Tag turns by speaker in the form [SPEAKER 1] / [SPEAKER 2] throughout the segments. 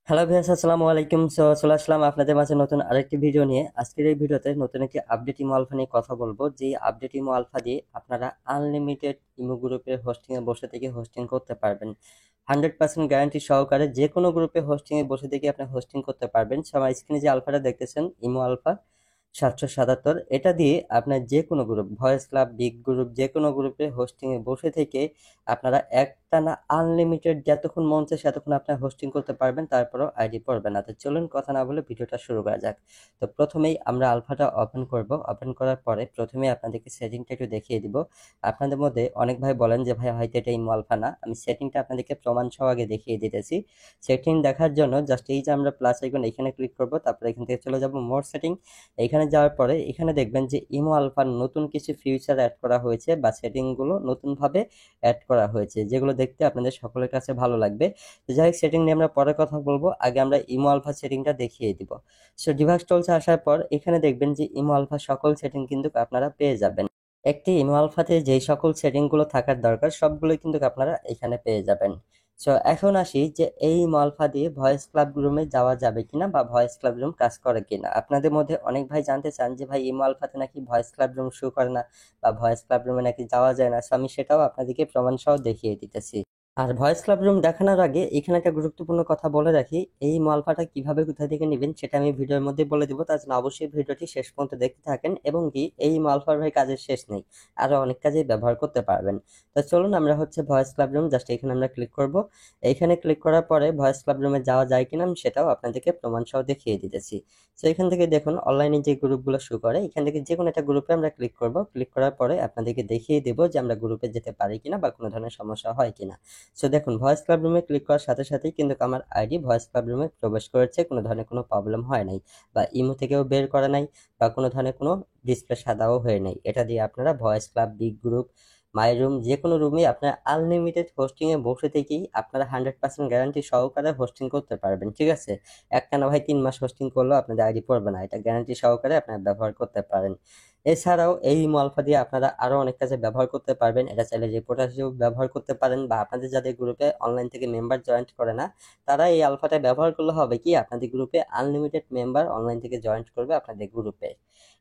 [SPEAKER 1] Hello viewers, আসসালামু আলাইকুম। চলে আসলাম আপনাদের মাঝে নতুন আরেকটি ভিডিও নিয়ে। আজকের এই ভিডিওতে নতুন একটি আপডেট ইমো আলফা নিয়ে কথা বলবো। যে আপডেট ইমো আলফা দিয়ে আপনারা আনলিমিটেড ইমো গ্রুপের হোস্টিং এ বসে থেকে হোস্টিং করতে পারবেন। 100% গ্যারান্টি সহকারে যে কোনো গ্রুপে হোস্টিং এ বসে থেকে আপনি হোস্টিং করতে পারবেন। আমার স্ক্রিনে যে আলফাটা দেখতেছেন, ইমো আলফা 777, এটা দিয়ে আপনার যে কোনো group, voice club, big group, যে কোনো গ্রুপে হোস্টিং এ বসে থেকে আপনারা একটানা আনলিমিটেড যতক্ষণ মন চায় ততক্ষণ আপনার হোস্টিং করতে পারবেন, তারপরেও আইডি পড়বে না। তো চলুন কথা না বলে ভিডিওটা শুরু করা যাক। তো প্রথমেই আমরা আলফাটা ওপেন করব। ওপেন করার পরে প্রথমেই আপনাদেরকে সেটিংটা একটু দেখিয়ে দিব। আপনাদের মধ্যে অনেক ভাই বলেন যে ভাই হয়তো এটা ইমো আলফা না। আমি সেটিংটা আপনাদেরকে প্রমাণ সহ আগে দেখিয়ে দিতেছি। সেটিং দেখার জন্য জাস্ট এই যে আমরা প্লাস আইকন এখানে ক্লিক করব, তারপরে এখান থেকে চলে যাব মোর সেটিং। এখানে যাওয়ার পরে এখানে দেখবেন যে ইমো আলফার নতুন কিছু ফিচার অ্যাড করা হয়েছে বা সেটিংগুলো নতুনভাবে অ্যাড করা হয়েছে, যেগুলো দেখতে আপনাদের সকলের কাছে ভালো লাগবে। তো যাই হোক, সেটিং নিয়ে আমরা পরে কথা বলবো, আগে আমরা ইমো আলফা সেটিংটা দেখিয়ে দিব। সো ডিভাইস টুলসে আসার পর এখানে দেখবেন যে ইমো আলফা সকল সেটিং কিন্তু আপনারা পেয়ে যাবেন। একটি ইমো আলফাতে যেই সকল সেটিংগুলো থাকার দরকার সবগুলোই কিন্তু আপনারা এখানে পেয়ে যাবেন। সো এখন আসি যে এই ইমো আলফা দিয়ে ভয়েস ক্লাব রুমে যাওয়া যাবে কিনা বা ভয়েস ক্লাব রুম কাজ করে কিনা। আপনাদের মধ্যে অনেক ভাই জানতে চান যে ভাই ইমো আলফাতে নাকি ভয়েস ক্লাব রুম শো করে না বা ভয়েস ক্লাব রুমে নাকি যাওয়া যায় না। সো আমি সেটাও আপনাদেরকে প্রমাণ সহ দেখিয়ে দিতেছি। আর ভয়েস ক্লাব রুম দেখানোর আগে এখানে একটা গুরুত্বপূর্ণ কথা বলে রাখি, এই মালফাটা কিভাবে কোথা থেকে নেবেন সেটা আমি ভিডিওর মধ্যে বলে দিব। তার জন্য অবশ্যই ভিডিওটি শেষ পর্যন্ত দেখতে থাকেন, এবং কি এই মালফার ভাই কাজের শেষ নেই, আরো অনেক কাজে ব্যবহার করতে পারবেন। তো চলুন আমরা হচ্ছে ভয়েস ক্লাব রুম, জাস্ট এখানে আমরা ক্লিক করব। এইখানে ক্লিক করার পরে ভয়েস ক্লাব রুমে যাওয়া যায় কিনা আমি সেটাও আপনাদেরকে প্রমাণ সহ দেখিয়ে দিতেছি। তো এখান থেকে দেখুন অনলাইনে যে গ্রুপগুলো শো করে, এখান থেকে যে কোনো একটা গ্রুপে আমরা ক্লিক করব। ক্লিক করার পরে আপনাদেরকে দেখিয়ে দেব যে আমরা গ্রুপে যেতে পারি কিনা বা কোনো ধরনের সমস্যা হয় কিনা। সো দেখুন ভয়েস ক্লাব রুমে ক্লিক করার সাথে সাথেই কিন্তু আমার আইডি ভয়েস ক্লাব রুমে প্রবেশ করেছে, কোনো ধরনের কোনো প্রবলেম হয় নাই বা ইমো থেকেও বের করে নাই বা কোনো ধরনের কোনো ডিসপ্লে সাদাও হয়ে নাই। এটা দিয়ে আপনারা voice club, big group, my room, যে কোনো রুমে আপনার আনলিমিটেড হোস্টিং এ বসে থেকেই আপনারা 100% গ্যারান্টি সহকারে হোস্টিং করতে পারবেন। ঠিক আছে, একটানা ভাই 3 মাস হোস্টিং করলেও আপনাদের আইডি পড়বে না, এটা গ্যারান্টি সহকারে আপনারা ব্যবহার করতে পারেন। এছাড়াও এই ইমো আলফা দিয়ে আপনারা আরো অনেক কাজে ব্যবহার করতে পারবেন। এটা চাইলে রিপোর্টার হিসেবে ব্যবহার করতে পারেন, বা আপনাদের যাদের গ্রুপে অনলাইন থেকে মেম্বার জয়েন্ট করে না তারা এই আলফাটা ব্যবহার করলে হবে কি, আপনাদের গ্রুপে আনলিমিটেড মেম্বার অনলাইন থেকে জয়েন্ট করবে আপনাদের গ্রুপে।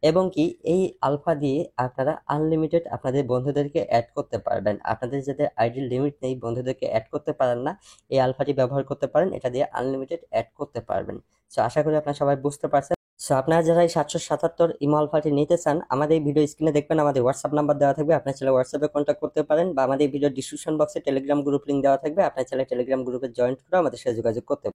[SPEAKER 1] এবং কি এই আলফা দিয়ে আপনারা আনলিমিটেড আপনাদের বন্ধুদেরকে অ্যাড করতে পারবেন। আপনাদের যাদের আইডি লিমিট নেই, বন্ধুদেরকে অ্যাড করতে পারেন না, এই আলফাটি ব্যবহার করতে পারেন। এটা দিয়ে আনলিমিটেড অ্যাড করতে পারবেন। তো আশা করি আপনারা সবাই বুঝতে পারছেন। সো আপনারা যারা এই 777 ইমো আলফাটি নিতে চান, আমাদের এই ভিডিও স্ক্রিনে দেখবেন আমাদের হোয়াটসঅ্যাপ নাম্বার দেওয়া থাকবে, আপনার চাইলে হোয়াটসঅ্যাপে কন্ট্যাক্ট করতে পারেন, বা আমাদের ভিডিও ডিসক্রিপশন বক্সে টেলিগ্রাম গ্রুপ লিঙ্ক দেওয়া থাকবে, আপনার চাইলে টেলিগ্রাম গ্রুপে জয়েন করে আমাদের সাথে যোগাযোগ করতে পারেন।